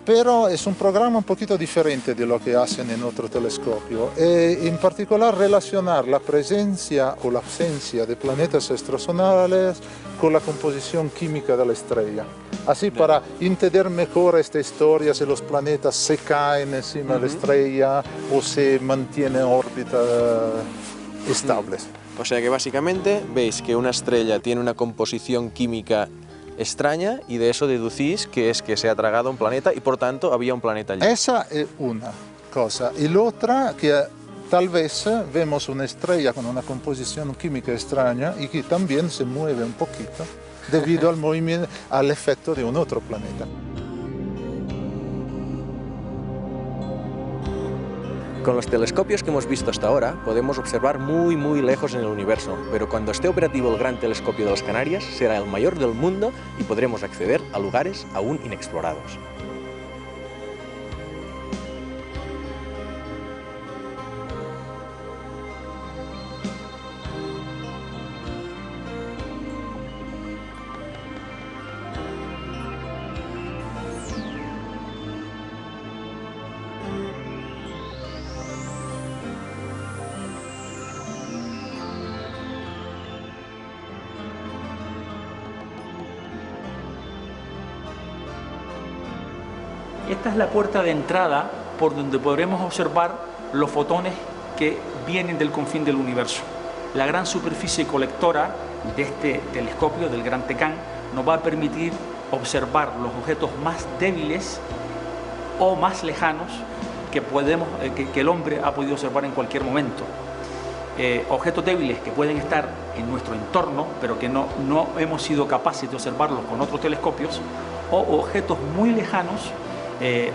Pero es un programa un poquito diferente de lo que hacen en otro telescopio. En particular, relacionar la presencia o la ausencia de planetas extrasolares con la composición química de la estrella. Así para entender mejor esta historia, si los planetas se caen encima de la estrella o se mantienen en órbita estables. O sea que básicamente veis que una estrella tiene una composición química extraña y de eso deducís que es que se ha tragado un planeta y por tanto había un planeta allí. Esa es una cosa. Y la otra, que tal vez vemos una estrella con una composición química extraña y que también se mueve un poquito debido al movimiento, al efecto de un otro planeta. Con los telescopios que hemos visto hasta ahora podemos observar muy lejos en el universo, pero cuando esté operativo el Gran Telescopio de las Canarias será el mayor del mundo y podremos acceder a lugares aún inexplorados. Esta es la puerta de entrada por donde podremos observar los fotones que vienen del confín del universo. La gran superficie colectora de este telescopio, del Gran Tecán, nos va a permitir observar los objetos más débiles o más lejanos que el hombre ha podido observar en cualquier momento. Objetos débiles que pueden estar en nuestro entorno, pero que no hemos sido capaces de observarlos con otros telescopios, o objetos muy lejanos,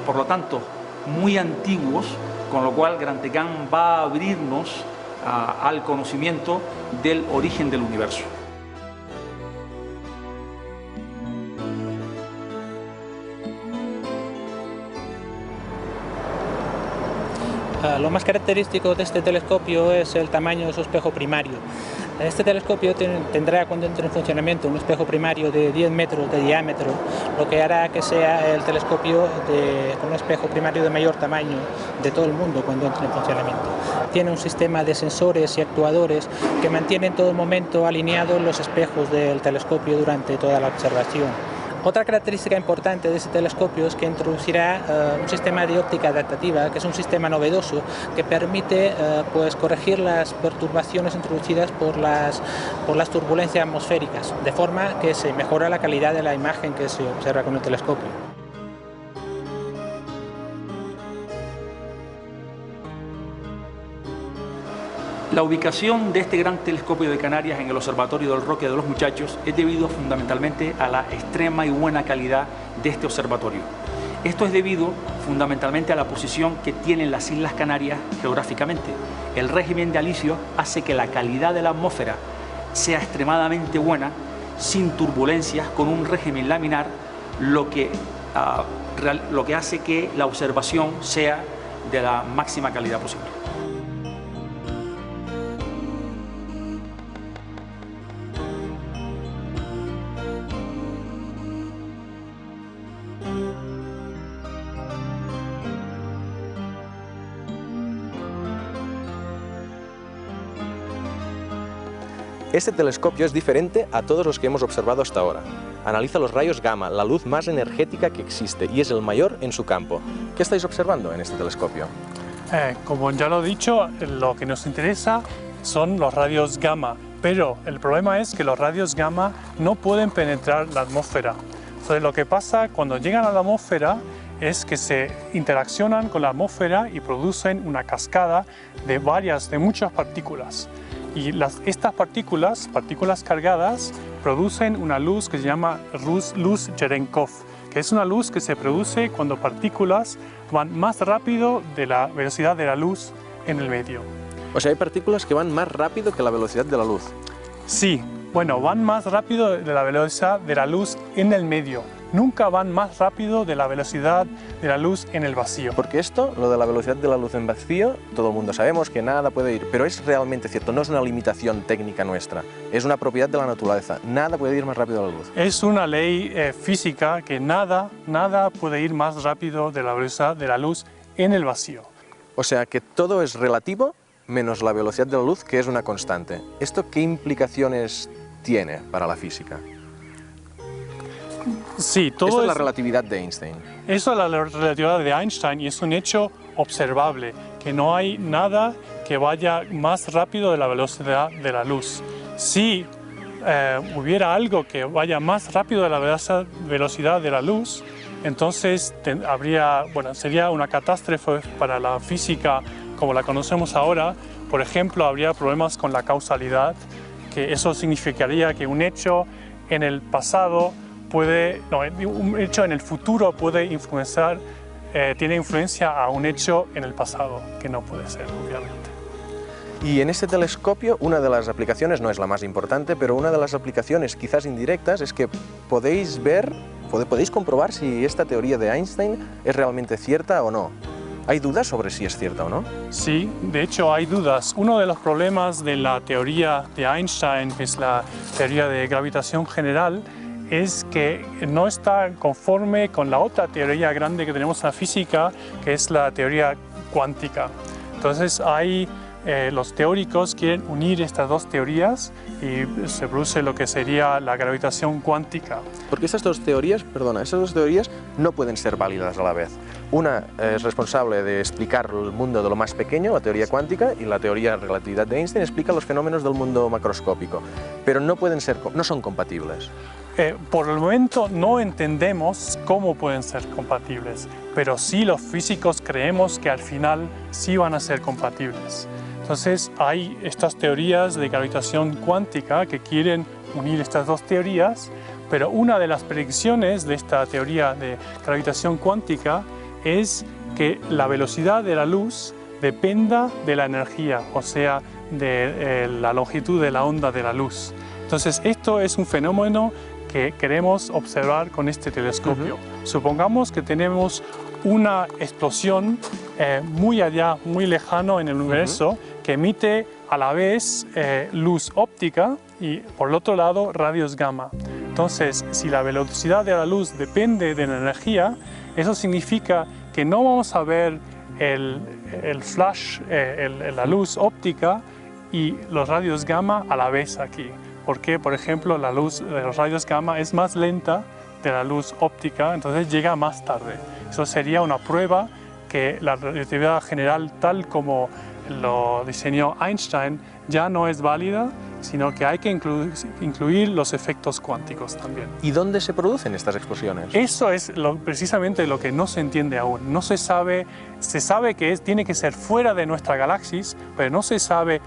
por lo tanto muy antiguos, con lo cual Gran Tecán va a abrirnos al conocimiento del origen del universo. Lo más característico de este telescopio es el tamaño de su espejo primario. Este telescopio tendrá, cuando entre en funcionamiento, un espejo primario de 10 metros de diámetro, lo que hará que sea el telescopio con un espejo primario de mayor tamaño de todo el mundo cuando entre en funcionamiento. Tiene un sistema de sensores y actuadores que mantienen en todo momento alineados los espejos del telescopio durante toda la observación. Otra característica importante de este telescopio es que introducirá un sistema de óptica adaptativa, que es un sistema novedoso que permite corregir las perturbaciones introducidas por las turbulencias atmosféricas, de forma que se mejora la calidad de la imagen que se observa con el telescopio. La ubicación de este gran telescopio de Canarias en el Observatorio del Roque de los Muchachos es debido fundamentalmente a la extrema y buena calidad de este observatorio. Esto es debido fundamentalmente a la posición que tienen las Islas Canarias geográficamente. El régimen de alisio hace que la calidad de la atmósfera sea extremadamente buena, sin turbulencias, con un régimen laminar, lo que hace que la observación sea de la máxima calidad posible. Este telescopio es diferente a todos los que hemos observado hasta ahora. Analiza los rayos gamma, la luz más energética que existe, y es el mayor en su campo. ¿Qué estáis observando en este telescopio? Como ya lo he dicho, lo que nos interesa son los rayos gamma, pero el problema es que los rayos gamma no pueden penetrar la atmósfera. Entonces, lo que pasa cuando llegan a la atmósfera, es que se interaccionan con la atmósfera y producen una cascada de muchas partículas. Y estas partículas cargadas, producen una luz que se llama luz Cherenkov, que es una luz que se produce cuando partículas van más rápido de la velocidad de la luz en el medio. O sea, hay partículas que van más rápido que la velocidad de la luz. Sí, bueno, van más rápido de la velocidad de la luz en el medio. Nunca van más rápido de la velocidad de la luz en el vacío. Porque esto, lo de la velocidad de la luz en vacío, todo el mundo sabemos que nada puede ir, pero es realmente cierto, no es una limitación técnica nuestra, es una propiedad de la naturaleza, nada puede ir más rápido a la luz. Es una ley física que nada puede ir más rápido de la velocidad de la luz en el vacío. O sea que todo es relativo menos la velocidad de la luz, que es una constante. ¿Esto qué implicaciones tiene para la física? Sí, todo Esto es la relatividad de Einstein. Eso es la relatividad de Einstein y es un hecho observable, que no hay nada que vaya más rápido de la velocidad de la luz. Si hubiera algo que vaya más rápido de la velocidad de la luz, entonces sería una catástrofe para la física como la conocemos ahora. Por ejemplo, habría problemas con la causalidad, que eso significaría que un hecho en el pasado un hecho en el futuro puede influenciar, tiene influencia a un hecho en el pasado, que no puede ser, obviamente. Y en este telescopio, una de las aplicaciones, no es la más importante, pero una de las aplicaciones quizás indirectas es que podéis comprobar si esta teoría de Einstein es realmente cierta o no. ¿Hay dudas sobre si es cierta o no? Sí, de hecho hay dudas. Uno de los problemas de la teoría de Einstein, que es la teoría de gravitación general, es que no está conforme con la otra teoría grande que tenemos en la física, que es la teoría cuántica. Entonces los teóricos quieren unir estas dos teorías y se produce lo que sería la gravitación cuántica. Porque esas dos teorías no pueden ser válidas a la vez. Una es responsable de explicar el mundo de lo más pequeño, la teoría cuántica, y la teoría de relatividad de Einstein explica los fenómenos del mundo macroscópico, pero no son compatibles. Por el momento no entendemos cómo pueden ser compatibles, pero sí los físicos creemos que al final sí van a ser compatibles. Entonces hay estas teorías de gravitación cuántica que quieren unir estas dos teorías, pero una de las predicciones de esta teoría de gravitación cuántica es que la velocidad de la luz dependa de la energía, o sea, de la longitud de la onda de la luz. Entonces esto es un fenómeno que queremos observar con este telescopio. Supongamos que tenemos una explosión muy allá, muy lejano en el universo, que emite a la vez luz óptica y por el otro lado rayos gamma. Entonces, si la velocidad de la luz depende de la energía, eso significa que no vamos a ver el flash, la luz óptica y los rayos gamma a la vez aquí. Porque, por ejemplo, la luz de los rayos gamma es más lenta de la luz óptica, entonces llega más tarde. Eso sería una prueba que la relatividad general, tal como lo diseñó Einstein, ya no es válida, sino que hay que incluir los efectos cuánticos también. ¿Y dónde se producen estas explosiones? Eso es precisamente lo que no se entiende aún. No se sabe que tiene que ser fuera de nuestra galaxia, pero no se sabe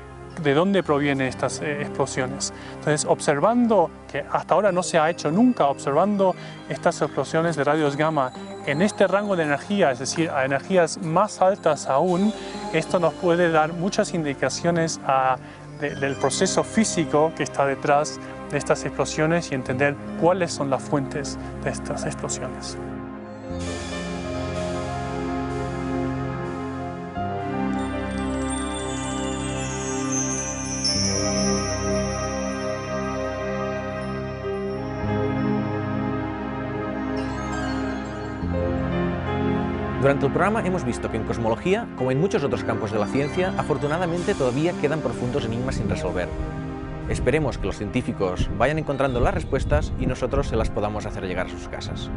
de dónde provienen estas explosiones. Entonces, observando, que hasta ahora no se ha hecho nunca, observando estas explosiones de rayos gamma en este rango de energía, es decir, a energías más altas aún, esto nos puede dar muchas indicaciones del proceso físico que está detrás de estas explosiones y entender cuáles son las fuentes de estas explosiones. Durante el programa hemos visto que en cosmología, como en muchos otros campos de la ciencia, afortunadamente todavía quedan profundos enigmas sin resolver. Esperemos que los científicos vayan encontrando las respuestas y nosotros se las podamos hacer llegar a sus casas.